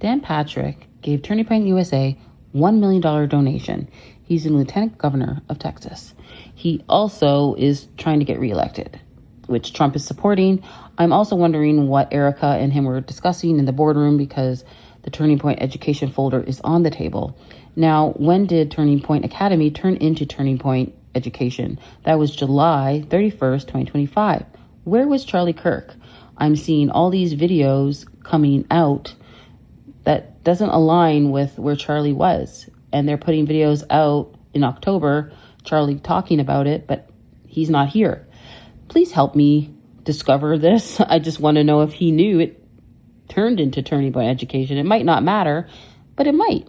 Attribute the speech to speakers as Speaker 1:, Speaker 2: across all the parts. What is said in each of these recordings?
Speaker 1: Dan Patrick gave Turning Point USA $1 million donation. He's the lieutenant governor of Texas. He also is trying to get reelected, which Trump is supporting. I'm also wondering what Erica and him were discussing in the boardroom because the Turning Point education folder is on the table. Now, when did Turning Point Academy turn into Turning Point Education? That was July 31st, 2025. Where was Charlie Kirk? I'm seeing all these videos coming out that doesn't align with where Charlie was. And they're putting videos out in October, Charlie talking about it, but he's not here. Please help me discover this. I just want to know if he knew it turned into Turning Point Education. It might not matter, but it might.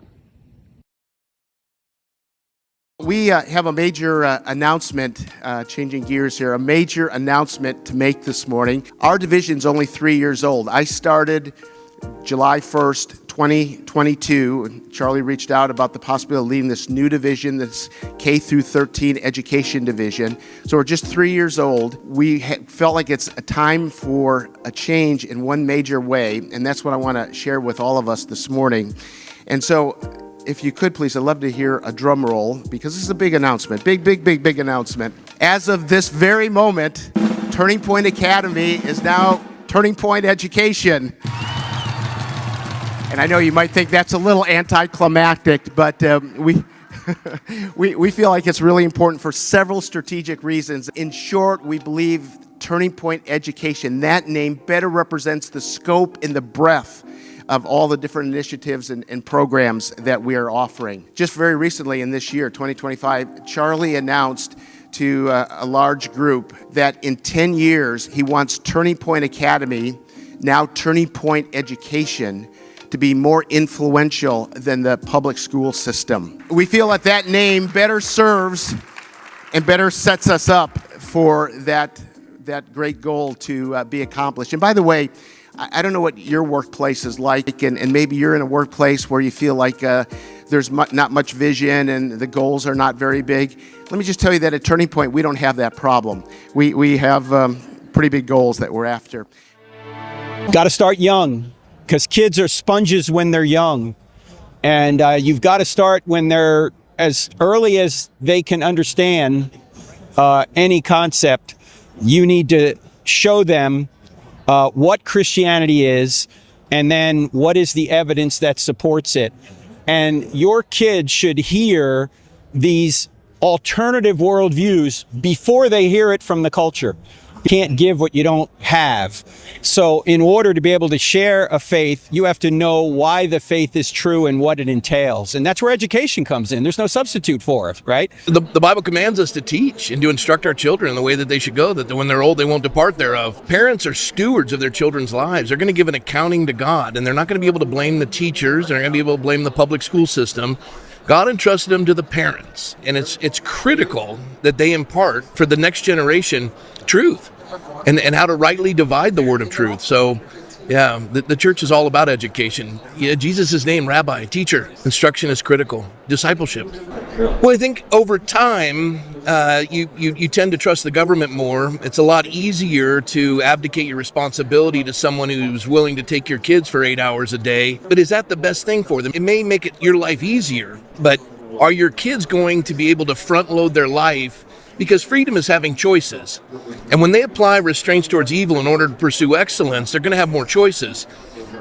Speaker 2: We have a major announcement, changing gears here, a major announcement to make this morning. Our division's only 3 years old. I started July 1st, 2022. Charlie reached out about the possibility of leading this new division, this K through 13 education division. So we're just 3 years old. We felt like it's a time for a change in one major way, and that's what I want to share with all of us this morning. And so, if you could, please, I'd love to hear a drum roll, because this is a big announcement, big announcement. As of this very moment, Turning Point Academy is now Turning Point Education. And I know you might think that's a little anticlimactic, but we feel like it's really important for several strategic reasons. In short, we believe Turning Point Education, that name better represents the scope and the breadth of all the different initiatives and programs that we are offering. Just very recently in this year, 2025, Charlie announced to a large group that in 10 years, he wants Turning Point Academy, now Turning Point Education, to be more influential than the public school system. We feel that that name better serves and better sets us up for that great goal to be accomplished. And by the way, I don't know what your workplace is like, and maybe you're in a workplace where you feel like there's not much vision and the goals are not very big. Let me just tell you that at Turning Point, we don't have that problem. We have pretty big goals that we're after.
Speaker 3: Got to start young, because kids are sponges when they're young. And you've got to start when they're as early as they can understand any concept. You need to show them what Christianity is, and then what is the evidence that supports it. And your kids should hear these alternative worldviews before they hear it from the culture. You can't give what you don't have. So in order to be able to share a faith, you have to know why the faith is true and what it entails. And that's where education comes in. There's no substitute for it, right?
Speaker 4: The Bible commands us to teach and to instruct our children in the way that they should go, that when they're old, they won't depart thereof. Parents are stewards of their children's lives. They're going to give an accounting to God, and they're not going to be able to blame the teachers. They're going to be able to blame the public school system. God entrusted them to the parents, and it's critical that they impart for the next generation truth and how to rightly divide the word of truth. So, yeah, the church is all about education. Yeah, Jesus' name, rabbi, teacher. Instruction is critical. Discipleship. Well, I think over time, you tend to trust the government more. It's a lot easier to abdicate your responsibility to someone who's willing to take your kids for 8 hours a day. But is that the best thing for them? It may make your life easier, but are your kids going to be able to front load their life? Because freedom is having choices. And when they apply restraints towards evil in order to pursue excellence, they're going to have more choices.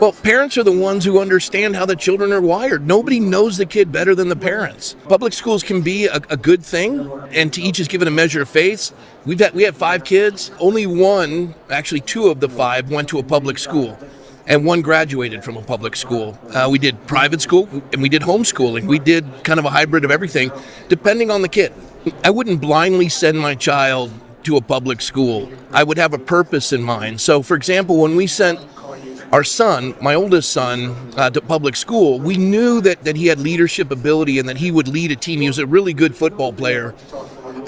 Speaker 4: Well, parents are the ones who understand how the children are wired. Nobody knows the kid better than the parents. Public schools can be a good thing, and to each is given a measure of faith. We have 5 kids. Only one, actually 2 of the 5, went to a public school, and 1 graduated from a public school. We did private school, and we did homeschooling. We did kind of a hybrid of everything, depending on the kid. I wouldn't blindly send my child to a public school. I would have a purpose in mind. So, for example, when we sent our son, my oldest son, to public school, we knew that he had leadership ability and that he would lead a team. He was a really good football player.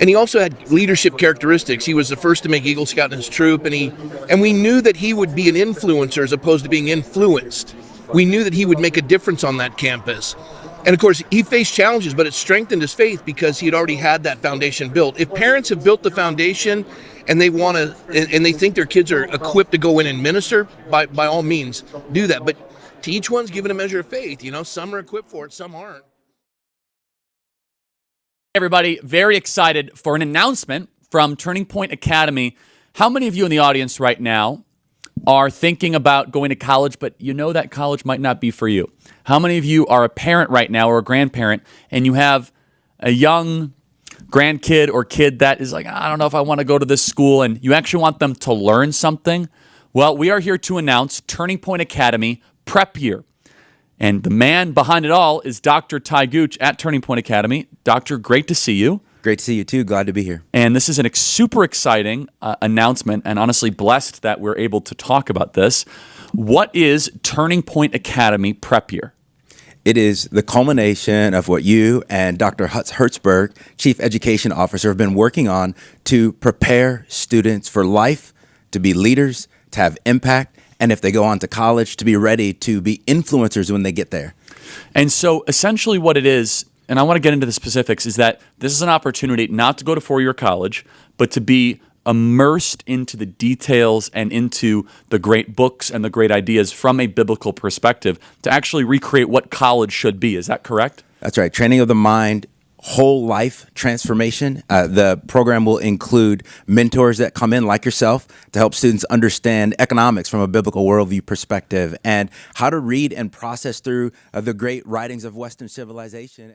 Speaker 4: And he also had leadership characteristics. He was the first to make Eagle Scout in his troop, and we knew that he would be an influencer as opposed to being influenced. We knew that he would make a difference on that campus. And of course, he faced challenges, but it strengthened his faith because he had already had that foundation built. If parents have built the foundation and they want to, and they think their kids are equipped to go in and minister, by all means, do that. But To each one's given a measure of faith. Some are equipped for it, some aren't.
Speaker 5: Everybody, very excited for an announcement from Turning Point Academy. How many of you in the audience right now are thinking about going to college, but you know that college might not be for you? How many of you are a parent right now or a grandparent, and you have a young grandkid or kid that is like, I don't know if I want to go to this school, and you actually want them to learn something? Well, we are here to announce Turning Point Academy Prep Year. And the man behind it all is Dr. Ty Gooch at Turning Point Academy. Doctor, great to see you.
Speaker 6: Great to see you too. Glad to be here.
Speaker 5: And this is a super exciting announcement, and honestly blessed that we're able to talk about this. What is Turning Point Academy Prep Year?
Speaker 6: It is the culmination of what you and Dr. Hertzberg, Chief Education Officer, have been working on to prepare students for life, to be leaders, to have impact, and if they go on to college, to be ready to be influencers when they get there.
Speaker 5: And so essentially what it is, and I want to get into the specifics, is that this is an opportunity not to go to four-year college, but to be immersed into the details and into the great books and the great ideas from a biblical perspective to actually recreate what college should be. Is that correct?
Speaker 6: That's right. Training of the mind, whole life transformation. The program will include mentors that come in like yourself to help students understand economics from a biblical worldview perspective and how to read and process through the great writings of Western civilization.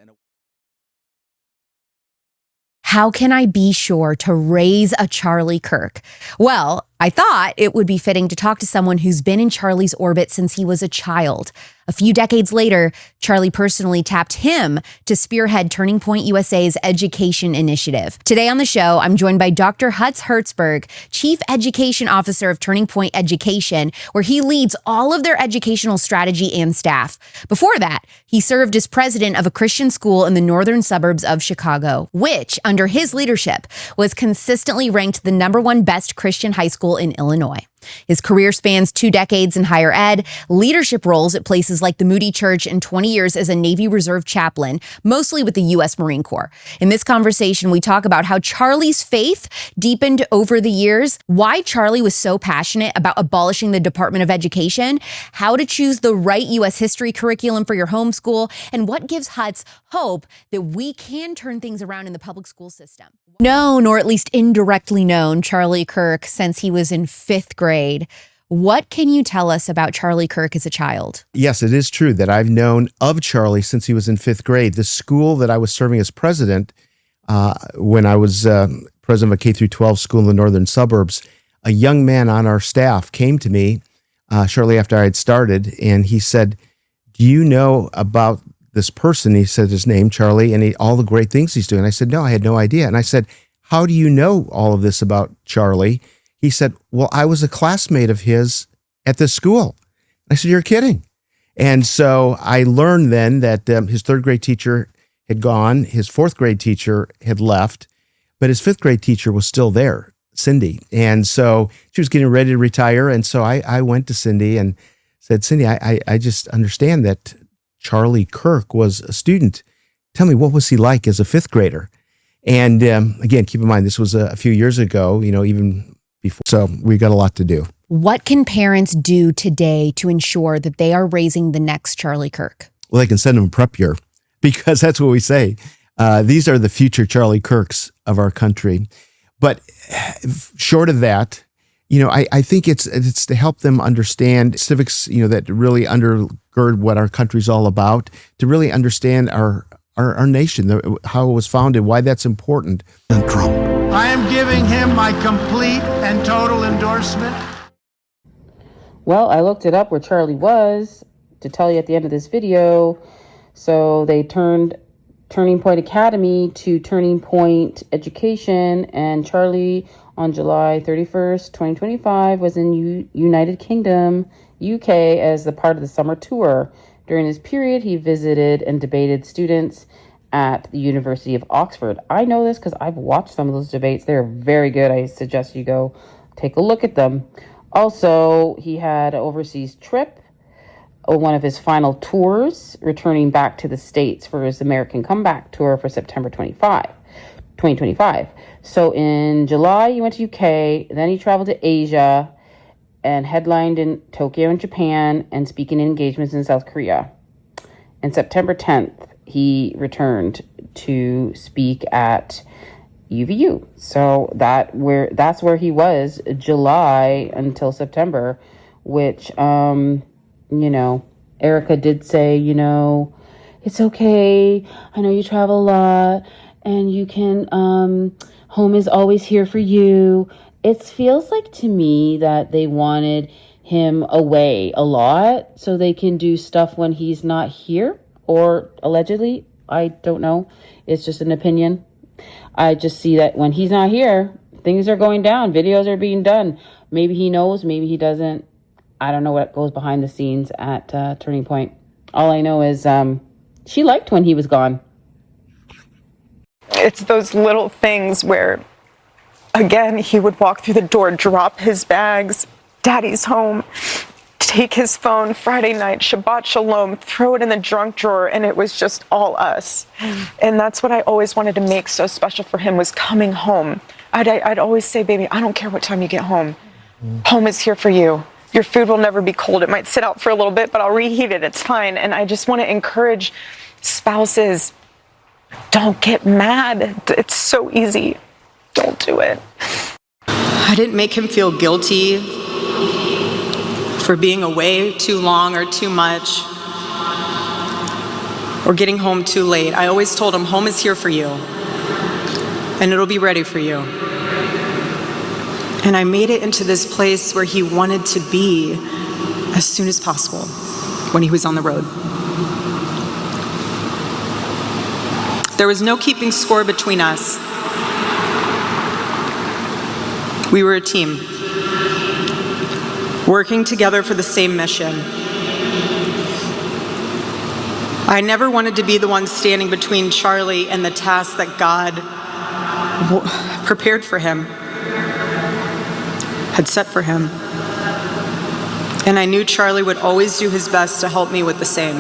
Speaker 7: How can I be sure to raise a Charlie Kirk? Well, I thought it would be fitting to talk to someone who's been in Charlie's orbit since he was a child. A few decades later, Charlie personally tapped him to spearhead Turning Point USA's education initiative. Today on the show, I'm joined by Dr. Hertzberg, Chief Education Officer of Turning Point Education, where he leads all of their educational strategy and staff. Before that, he served as president of a Christian school in the northern suburbs of Chicago, which, under his leadership, was consistently ranked the #1 best Christian high school in Illinois. His career spans 2 decades in higher ed, leadership roles at places like the Moody Church, and 20 years as a Navy Reserve chaplain, mostly with the U.S. Marine Corps. In this conversation, we talk about how Charlie's faith deepened over the years, why Charlie was so passionate about abolishing the Department of Education, how to choose the right U.S. history curriculum for your homeschool, and what gives Hutz hope that we can turn things around in the public school system. Known, or at least indirectly known, Charlie Kirk since he was in 5th grade. What can you tell us about Charlie Kirk as a child?
Speaker 8: Yes, it is true that I've known of Charlie since he was in 5th grade. The school that I was serving as president, when I was president of a K-12 school in the northern suburbs, a young man on our staff came to me shortly after I had started, and he said, "Do you know about this person?" He said his name, Charlie, and all the great things he's doing. I said, "No, I had no idea." And I said, "How do you know all of this about Charlie?" He said, "Well, I was a classmate of his at this school." I said, "You're kidding." And so I learned then that his 3rd grade teacher had gone, his 4th grade teacher had left, but his 5th grade teacher was still there, Cindy. And so she was getting ready to retire. And so I went to Cindy and said, "Cindy, I just understand that Charlie Kirk was a student. Tell me, what was he like as a 5th grader?" And again, keep in mind, this was a few years ago, even before. So we got a lot to do.
Speaker 7: What can parents do today to ensure that they are raising the next Charlie Kirk?
Speaker 8: Well, they can send them a prep year because that's what we say. These are the future Charlie Kirks of our country. But short of that, I think it's to help them understand civics, that really undergird what our country's all about, to really understand our nation, how it was founded, why that's important.
Speaker 9: And Trump. I am giving him my complete and total endorsement.
Speaker 1: Well, I looked it up where Charlie was to tell you at the end of this video. So they turned Turning Point Academy to Turning Point Education, and Charlie on July 31st, 2025 was in United Kingdom, UK, as the part of the summer tour. During this period, he visited and debated students at the University of Oxford. I know this because I've watched some of those debates. They're very good. I suggest you go take a look at them. Also, he had an overseas trip, one of his final tours, returning back to the States for his American Comeback Tour for September 2025. So in July, he went to UK, then he traveled to Asia, and headlined in Tokyo and Japan and speaking in engagements in South Korea. And September 10th, he returned to speak at UVU. So that's where he was July until September, which, Erica did say, it's okay. I know you travel a lot and you can, home is always here for you. It feels like to me that they wanted him away a lot so they can do stuff when he's not here, or allegedly. I don't know. It's just an opinion. I just see that when he's not here, things are going down. Videos are being done. Maybe he knows, maybe he doesn't. I don't know what goes behind the scenes at Turning Point. All I know is she liked when he was gone.
Speaker 10: It's those little things where, again, he would walk through the door, drop his bags, Daddy's home, take his phone, Friday night, Shabbat Shalom, throw it in the junk drawer, and it was just all us. And that's what I always wanted to make so special for him, was coming home. I'd always say, baby, I don't care what time you get home. Home is here for you. Your food will never be cold. It might sit out for a little bit, but I'll reheat it. It's fine. And I just want to encourage spouses, don't get mad. It's so easy. Don't do it.
Speaker 11: I didn't make him feel guilty for being away too long or too much or getting home too late. I always told him, home is here for you and it'll be ready for you. And I made it into this place where he wanted to be as soon as possible when he was on the road. There was no keeping score between us. We were a team, working together for the same mission. I never wanted to be the one standing between Charlie and the task that God prepared for him, had set for him. And I knew Charlie would always do his best to help me with the same.